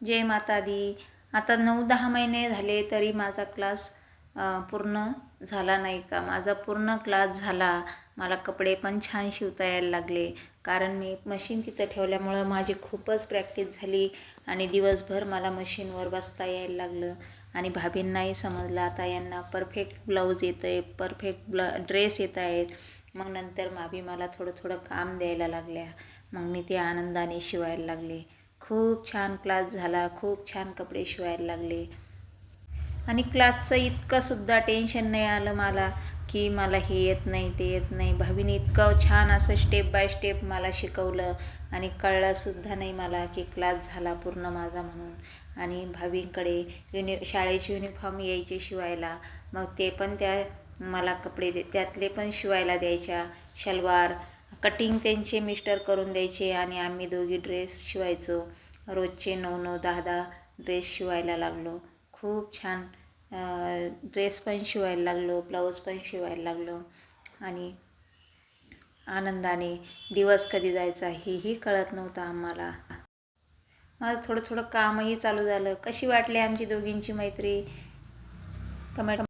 जय माता दी. आता 9-10 महिने झाले तरी माझा क्लास पूर्ण झाला नाही का. माझा पूर्ण क्लास झाला. मला कपडे पण छान शिवता यायला लागले, कारण मी मशीन तिथं ठेवल्यामुळं माझी खूपच प्रॅक्टिस झाली आणि दिवसभर मला मशीनवर बसता यायला लागलं. आणि भाभींनाही समजलं आता यांना परफेक्ट ब्लाऊज येतं आहे, परफेक्ट ड्रेस येत आहेत. मग नंतर भाभी मला थोडं थोडं काम द्यायला लागल्या. मग मी ते आनंदाने शिवायला लागले. खूप छान क्लास झाला, खूप छान कपडे शिवायला लागले. आणि क्लासचं इतकंसुद्धा टेन्शन नाही आलं मला की मला हे येत नाही ते येत नाही. भाभीने इतकं छान असं स्टेप बाय स्टेप मला शिकवलं आणि कळलंसुद्धा नाही मला की क्लास झाला पूर्ण माझा म्हणून. आणि भाभींकडे शाळेचे युनिफॉर्म यायचे शिवायला, मग ते पण त्या मला कपडे त्यातले पण शिवायला द्यायच्या. शलवार कटिंग त्यांचे मिस्टर करून द्यायचे आणि आम्ही दोघी ड्रेस शिवायचो. रोजचे 9-9, 10-10 ड्रेस शिवायला लागलो. खूप छान ड्रेस पण शिवायला लागलो, ब्लाऊज पण शिवायला लागलो. आणि आनंदाने दिवस कधी जायचा हेही कळत नव्हतं आम्हाला. माझं थोडं थोडं कामही चालू झालं. कशी वाटली आमची दोघींची मैत्री कमेंट